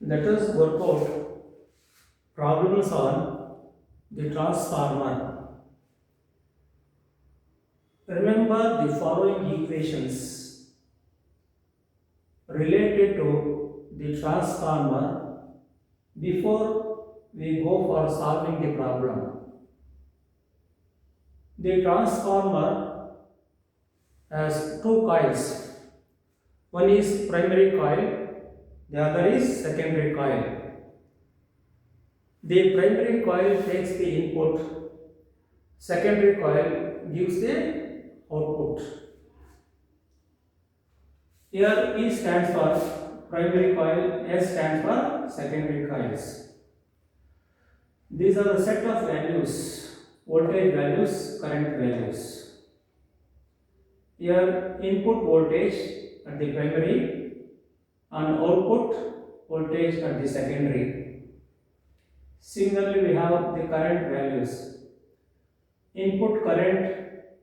Let us work out problems on the transformer. Remember the following equations related to the transformer before we go for solving the problem. The transformer has two coils. One is primary coil, the other is secondary coil. The primary coil takes the input, secondary coil gives the output. Here E stands for primary coil, S stands for secondary coils. These are the set of values, voltage values, current values. Here input voltage at the primary and output voltage at the secondary. Similarly, we have the current values. Input current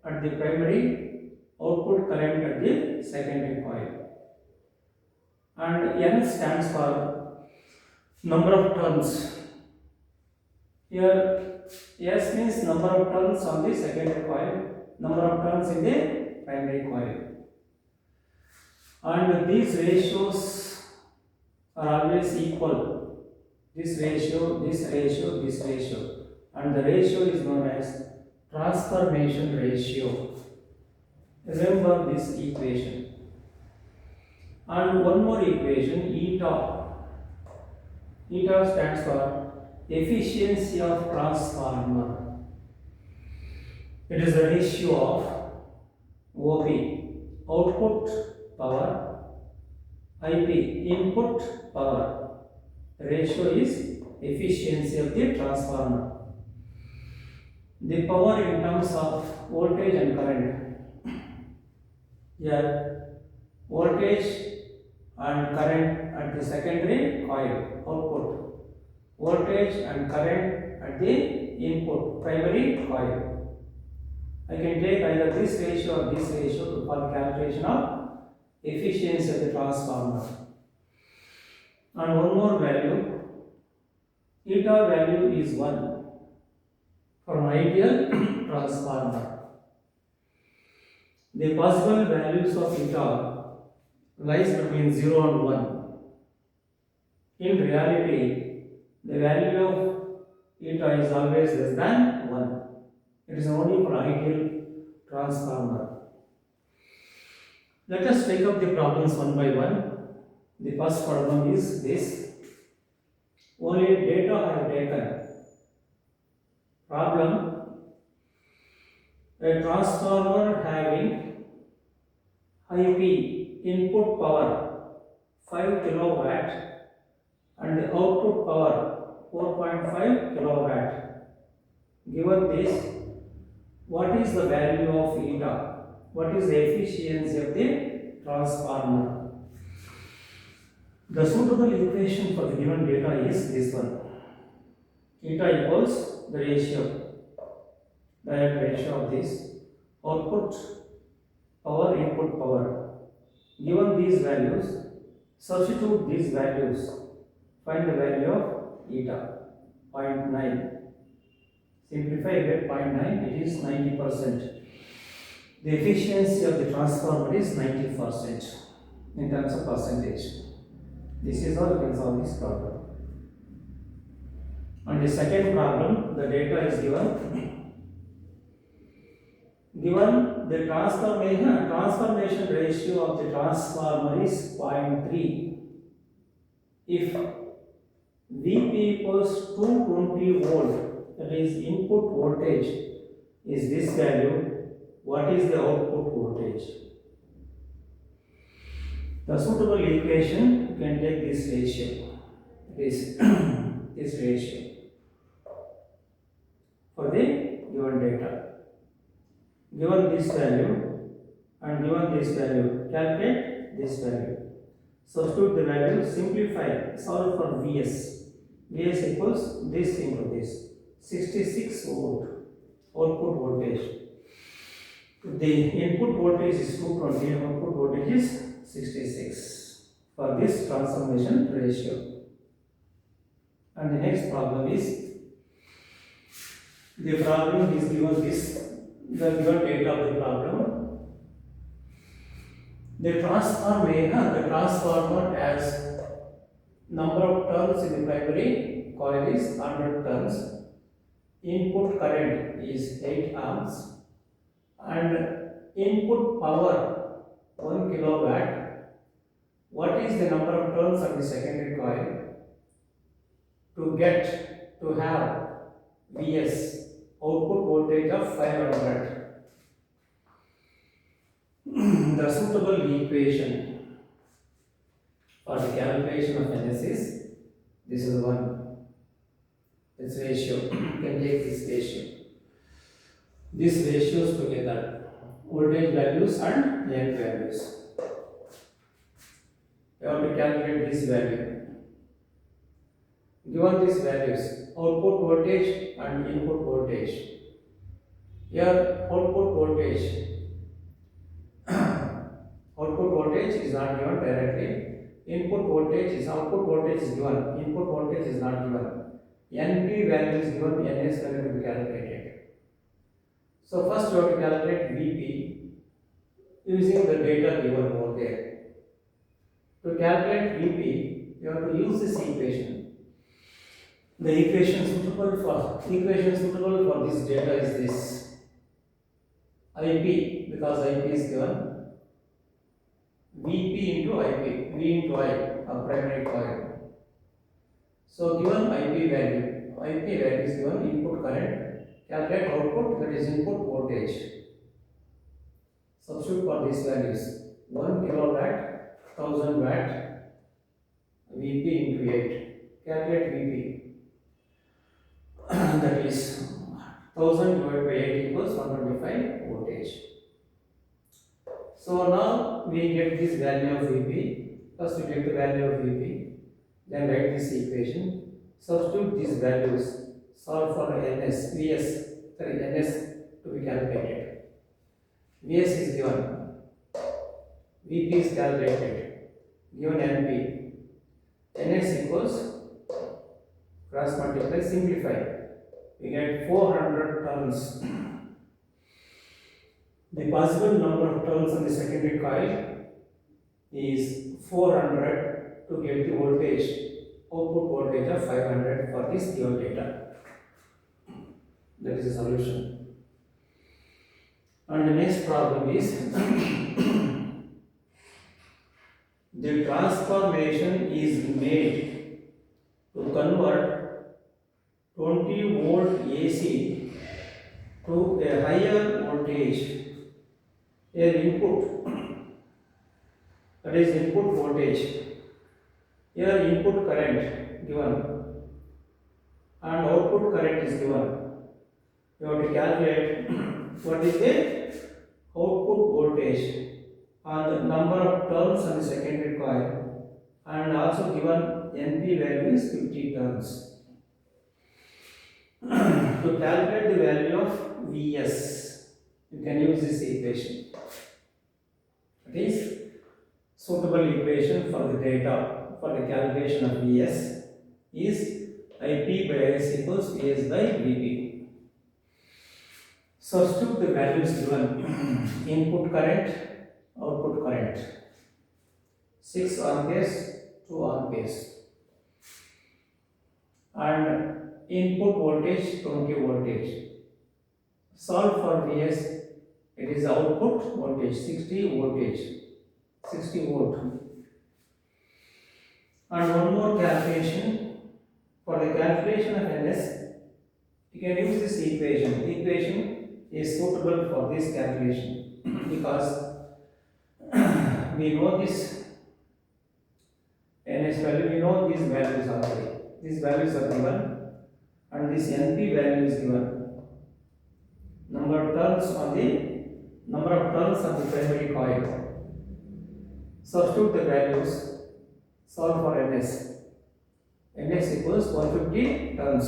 at the primary, output current at the secondary coil. And N stands for number of turns. Here S means number of turns on the secondary coil, number of turns in the primary coil. And these ratios are always equal. This ratio, this ratio, this ratio. And the ratio is known as transformation ratio. Remember this equation. And one more equation, eta. Eta stands for efficiency of transformer. It is the ratio of OP, output power, IP, input power. The ratio is efficiency of the transformer. The power in terms of voltage and current. Here, voltage and current at the secondary coil, output. Voltage and current at the input, primary coil. I can take either this ratio or this ratio for the calculation of efficiency of the transformer. And one more value, eta value is 1 for an ideal transformer. The possible values of eta lies between 0 and 1. In reality, the value of eta is always less than 1. It is only for ideal transformer. Let us take up the problems one by one. The first problem is this. Only data I have taken. Problem: a transformer having IP input power 5 kilowatt and the output power 4.5 kilowatt. Given this, what is the value of eta? What is the efficiency of the transformer? The suitable equation for the given data is this one. Eta equals the ratio, direct ratio of this output power, input power. Given these values, substitute these values, find the value of eta, 0.9. Simplify, get 0.9, it is 90%. The efficiency of the transformer is 90% in terms of percentage. This is how you can solve this problem. And the second problem, the data is given. Given the transformation ratio of the transformer is 0.3. If Vp equals 220 volt, that is input voltage, is this value, what is the output voltage? The suitable equation, you can take this ratio, this ratio for the given data. Given this value and given this value, calculate this value. Substitute the value, simplify, solve for Vs. Vs equals this into this, 66 volt output voltage. The input voltage is 220, output voltage is 66 for this transformation ratio. And the next problem is, the problem is given this, the given data of the problem. The transformer has number of turns in the primary coil is 100 turns. Input current is 8 amps and input power 1 kilowatt. What is the number of turns of the secondary coil to have Vs, output voltage of 500? The suitable equation for the calculation of Ns is, this is one, this ratio, you can take this ratio. These ratios together, voltage values and N values. You have to calculate this value. Given these values, output voltage and input voltage. Here, output voltage is not given directly. Output voltage is given. Input voltage is not given. NP value is given. Ns value to be calculated. So first you have to calculate Vp using the data given over there. To calculate Vp, you have to use this equation. The equation suitable for this data is this. Ip, because Ip is given. Vp into Ip, V into I, a primary coil. So given Ip value is given input current, calculate output, that is input voltage. Substitute for these values, 1 kilowatt, 1000 watt, Vp into 8. Calculate Vp. That is 1000 divided by 8 equals 125 voltage. So now we get this value of Vp. First we get the value of Vp, then write this equation. Substitute these values, solve for Ns to be calculated. Vs is given, Vp is calculated, given Np. Ns equals, cross multiply, simplify. We get 400 turns. The possible number of turns on the secondary coil is 400 to get the voltage, output voltage of 500 for this given data. That is the solution. And the next problem is the transformation is made to convert 20 volt AC to a higher voltage. Here input, that is input voltage. Here input current given and output current is given. You have to calculate what is the output voltage and the number of turns on the secondary coil, and also given NP value is 50 turns. To calculate the value of Vs, you can use this equation. It is suitable equation for the data for the calculation of Vs is Ip by S equals Vs by Vp. Substitute the values given. Input current, output current, 6 amperes, 2 amperes, and input voltage 20 voltage. Solve for Vs, it is output voltage 60 voltage, 60 volt. And one more calculation, for the calculation of Ns, you can use this equation. The equation is suitable for this calculation because we know this Ns value, we know these values already. These values are given and this NP value is given. Number of turns on the primary coil. Substitute the values, solve for Ns. Ns equals 150 turns.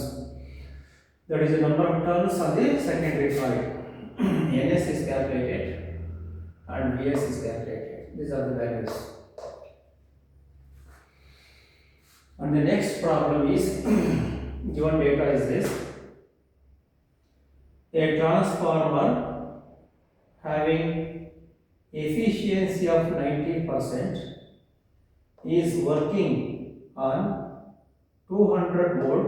That is the number of turns on the secondary coil. Ns is calculated and Vs is calculated. These are the values. And the next problem is given data is this: a transformer having efficiency of 90% is working on 200 volt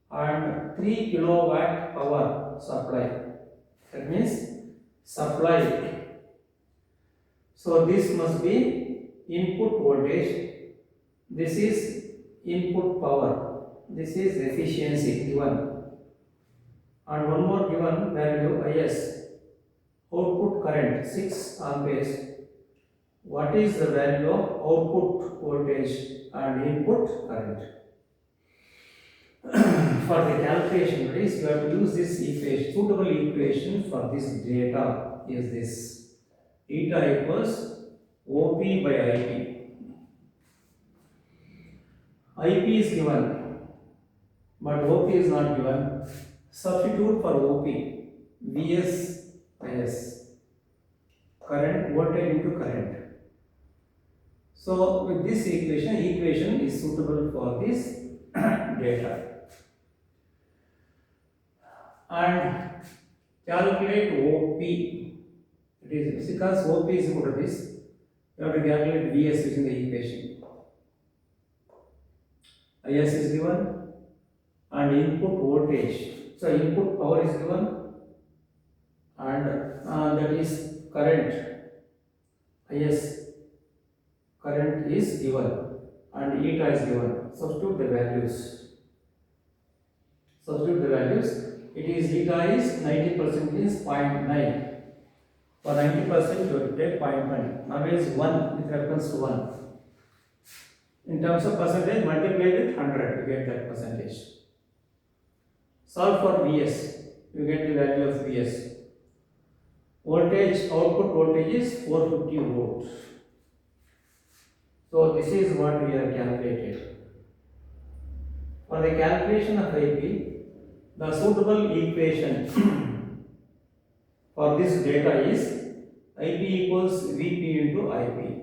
and 3 kilowatt power supply. That means supply. So this must be input voltage. This is input power. This is efficiency given. And one more given value is output current 6 amperes. What is the value of output voltage and input current? For the calculation, please, you have to use this equation. Suitable equation for this data is this: eta equals OP by IP. IP is given, but OP is not given. Substitute for OP, Vs is current, voltage into current. So with this equation is suitable for this data. And calculate OP. It is because OP is equal to this, you have to calculate Vs using the equation. Is is given and input voltage. So input power is given and that is current. Is current is given and eta is given. Substitute the values. It is eta is 90% is 0.9. For 90% you have to take 0.1. Now it is 1 with reference to 1. In terms of percentage, multiply with 100 you get that percentage. Solve for Vs, you get the value of Vs. Voltage, output voltage is 450 volts. So this is what we have calculated. For the calculation of IP, the suitable equation for this data is IP equals Vp into IP.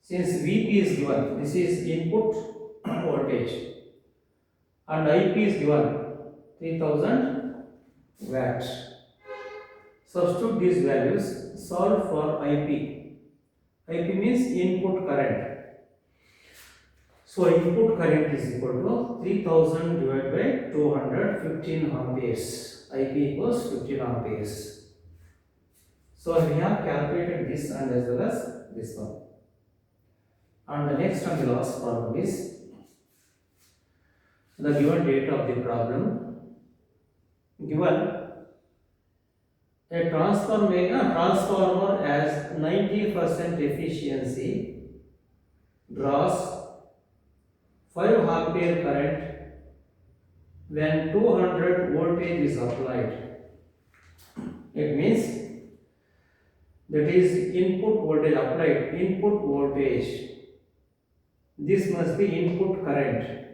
Since Vp is given, this is input voltage, and IP is given 3000 watts. Substitute these values, solve for IP. IP means input current. So input current is equal to 3000 divided by 200, 15 amperes. IP equals 15 amperes. So we have calculated this and as well as this one. And the next and the last problem is the given data of the problem. Given a transformer has 90% efficiency, draws 5 ampere current when 200 voltage is applied. It means that is input voltage applied, input voltage. This must be input current.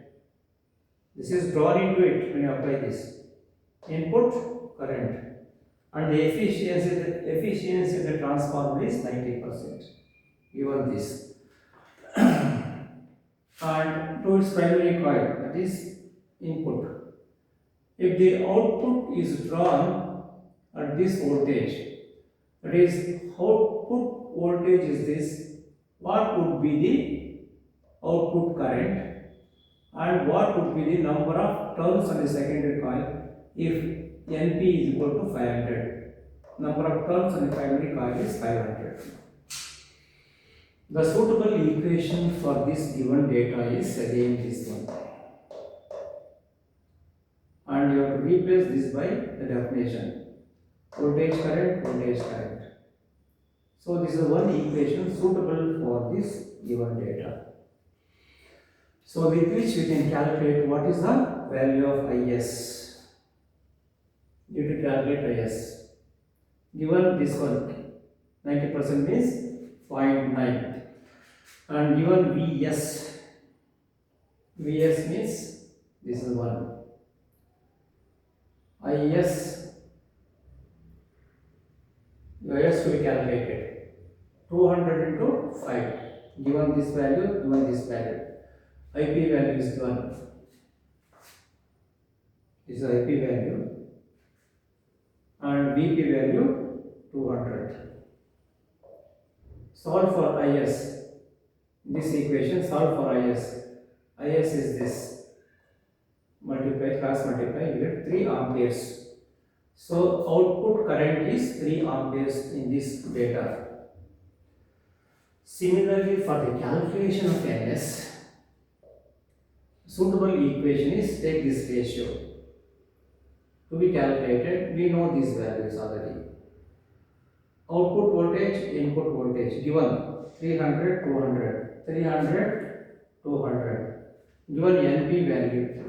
This is drawn into it when you apply this. Input current. And the efficiency of the transformer is 90%. Given this. And to its primary coil, that is input. If the output is drawn at this voltage, that is output voltage is this, what would be the output current and what would be the number of turns on the secondary coil if Np is equal to 500. Number of turns on the primary coil is 500. The suitable equation for this given data is again this one. And you have to replace this by the definition. Voltage current, voltage current. So this is one equation suitable for this given data. So with which we can calculate what is the value of Is. You have to calculate Is. Given this one, 90% means 0.9. And given Vs, Vs means this is 1. Is should be calculated 200 into 5. Given this value, given this value. IP value is given. This is IP value and VP value 200. Solve for IS. This equation solve for IS. IS is this. Multiply, cross multiply, you get 3 amperes. So output current is 3 amperes in this data. Similarly, for the calculation of NS, suitable equation is take this ratio to be calculated. We know these values already. Output voltage, input voltage given 300, 200, 300, 200. Given NP value,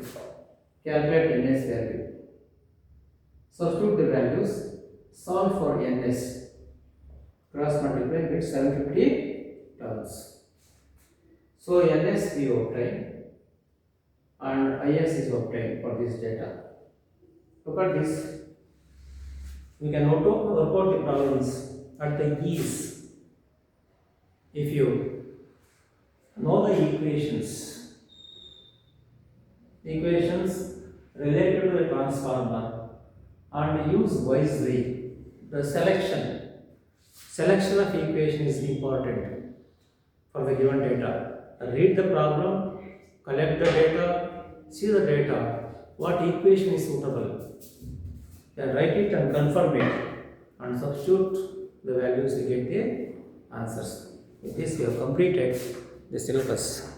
calculate NS value. Substitute the values, solve for NS. Cross multiply, get 750 turns. So NS we obtain and IS is obtained for this data. Look at this. We can auto work out the problems at the ease. If you know the equations related to the transformer and use wisely, the selection of equation is important for the given data. Read the problem, collect the data, see the data, what equation is suitable. Then write it and confirm it and substitute the values to get the answers. With this we have completed the syllabus.